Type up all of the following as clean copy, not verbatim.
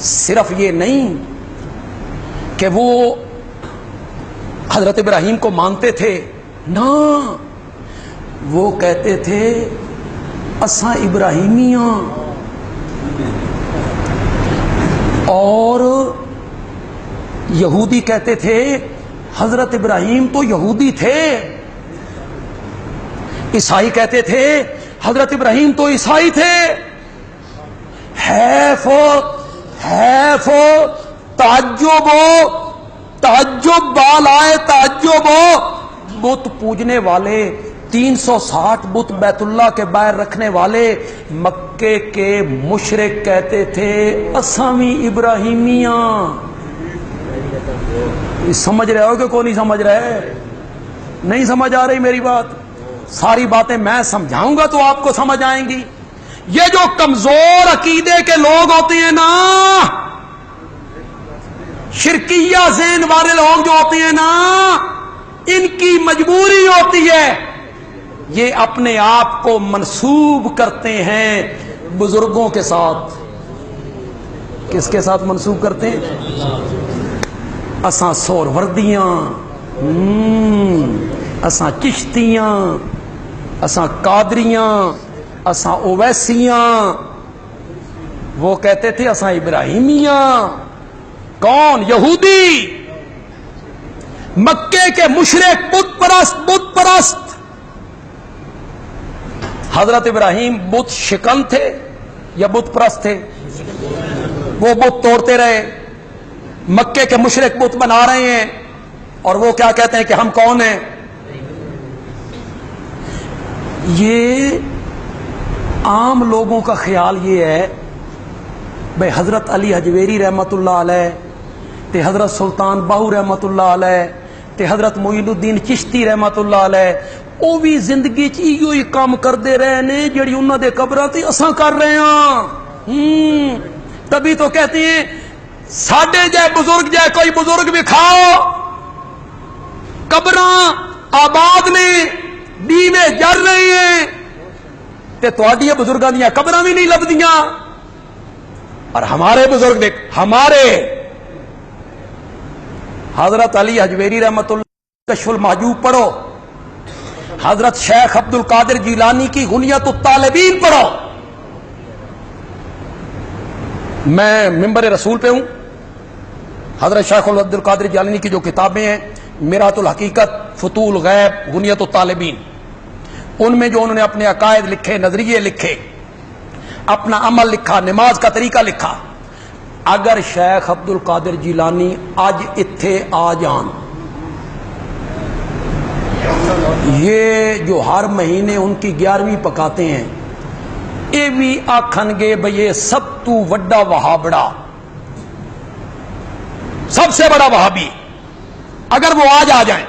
صرف یہ نہیں کہ وہ حضرت ابراہیم کو مانتے تھے، نہ، وہ کہتے تھے اساں ابراہیمیاں، اور یہودی کہتے تھے حضرت ابراہیم تو یہودی تھے، عیسائی کہتے تھے حضرت ابراہیم تو عیسائی تھے۔ تعجب بالائے تعجب، بت پوجنے والے 360 بت بیت اللہ کے باہر رکھنے والے مکے کے مشرک کہتے تھے اساں وی ابراہیمیاں۔ سمجھ رہے ہو کہ کوئی نہیں سمجھ رہے؟ نہیں سمجھ آ رہی میری بات؟ ساری باتیں میں سمجھاؤں گا تو آپ کو سمجھ آئیں گی۔ یہ جو کمزور عقیدے کے لوگ ہوتے ہیں نا، شرکیہ ذہن والے لوگ جو ہوتے ہیں نا، ان کی مجبوری ہوتی ہے یہ اپنے آپ کو منسوب کرتے ہیں بزرگوں کے ساتھ۔ کس کے ساتھ منسوب کرتے ہیں؟ اساں سہروردیاں، اساں چشتیاں، اساں قادریاں، اساں اویسیاں۔ وہ کہتے تھے اساں ابراہیمیاں۔ کون؟ یہودی، مکے کے مشرک، بت پرست۔ حضرت ابراہیم بت شکن تھے یا بت پرست تھے؟ وہ بت توڑتے رہے، مکے کے مشرک بت بنا رہے ہیں، اور وہ کیا کہتے ہیں کہ ہم کون ہیں؟ یہ عام لوگوں کا خیال یہ ہے بھائی حضرت علی حجویری رحمت اللہ علیہ تے حضرت سلطان باہو رحمت اللہ علیہ تے حضرت معین الدین چشتی رحمت اللہ علیہ وہ بھی زندگی چیو ہی کام کرتے رہے نے جڑی انہوں دے قبراں تے اساں کر رہے ہیں۔ تبھی تو کہتے ہیں ساڈے جائے بزرگ جائے کوئی بزرگ بھی کھاؤ، قبراں آباد نے، دیوے جل رہے ہیں تے تواڈیاں بزرگاں دیاں قبراں بھی نہیں لبدیاں۔ اور ہمارے بزرگ دیکھ، ہمارے حضرت علی حجویری رحمت اللہ کشف المحجوب پڑھو، حضرت شیخ عبد القادر جیلانی کی غنیت الطالبین پڑھو۔ میں ممبر رسول پہ ہوں، حضرت شیخ عبد القادر جیلانی کی جو کتابیں ہیں میرات الحقیقت، فتوح الغیب، غنیت الطالبین، ان میں جو انہوں نے اپنے عقائد لکھے، نظریے لکھے، اپنا عمل لکھا، نماز کا طریقہ لکھا۔ اگر شیخ عبد القادر جیلانی آج اتھے آ جان، یہ جو ہر مہینے ان کی 11ویں پکاتے ہیں، یہ بھی آکھن گے بھئی یہ سب تو وڈا وہابڑا، سب سے بڑا وہابی۔ اگر وہ آج آ جائیں،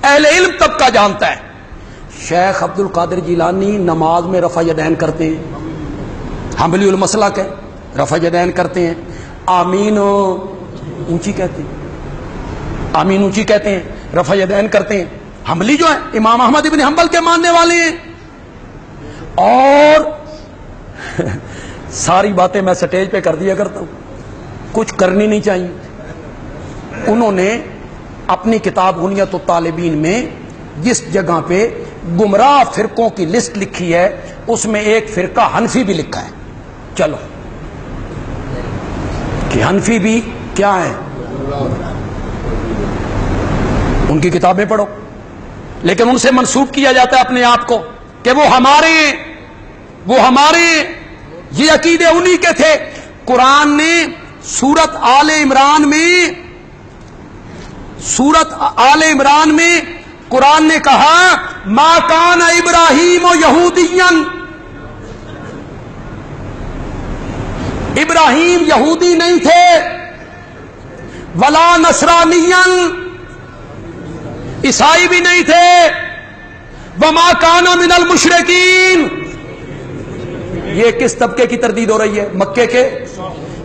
اہل علم طبقہ جانتا ہے شیخ عبد القادر جیلانی نماز میں رفع یدین کرتے ہیں، حنبلی المسلک ہے، رفع یدین کرتے ہیں، آمین اونچی کہتے ہیں، آمین اونچی کہتے ہیں، رفع یدین کرتے ہیں۔ حنبلی جو ہیں امام احمد ابن حنبل کے ماننے والے ہیں۔ اور ساری باتیں میں سٹیج پہ کر دیا کرتا ہوں، کچھ کرنی نہیں چاہیے۔ انہوں نے اپنی کتاب غنیت الطالبین میں جس جگہ پہ گمراہ فرقوں کی لسٹ لکھی ہے اس میں ایک فرقہ حنفی بھی لکھا ہے۔ چلو کہ حنفی بھی کیا ہے، ان کی کتابیں پڑھو، لیکن ان سے منسوب کیا جاتا ہے اپنے آپ کو کہ وہ ہمارے، وہ ہمارے، یہ عقیدے انہی کے تھے۔ قرآن نے سورت آل عمران میں قرآن نے کہا ما کان ابراہیم یہودیا، ابراہیم یہودی نہیں تھے، ولا نصرانیا، عیسائی بھی نہیں تھے، وما کان من المشرکین۔ یہ کس طبقے کی تردید ہو رہی ہے؟ مکے کے،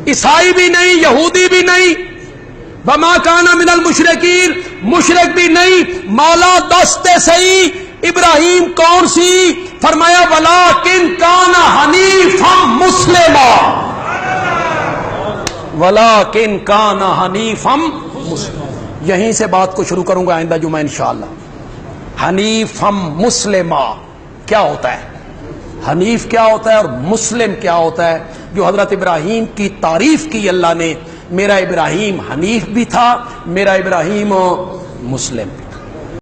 عیسائی بھی نہیں، یہودی بھی نہیں، وما کان من المشرکین، مشرک بھی نہیں۔ مولا دستے صحیح ابراہیم کون سی؟ فرمایا ولیکن کان حنیفا مسلما، ولیکن کان حنیفا مسلما. یہیں سے بات کو شروع کروں گا آئندہ جمعہ انشاءاللہ. حنیفا مسلما کیا ہوتا ہے؟ حنیف کیا ہوتا ہے اور مسلم کیا ہوتا ہے؟ جو حضرت ابراہیم کی تعریف کی اللہ نے، میرا ابراہیم حنیف بھی تھا، میرا ابراہیم مسلم بھی.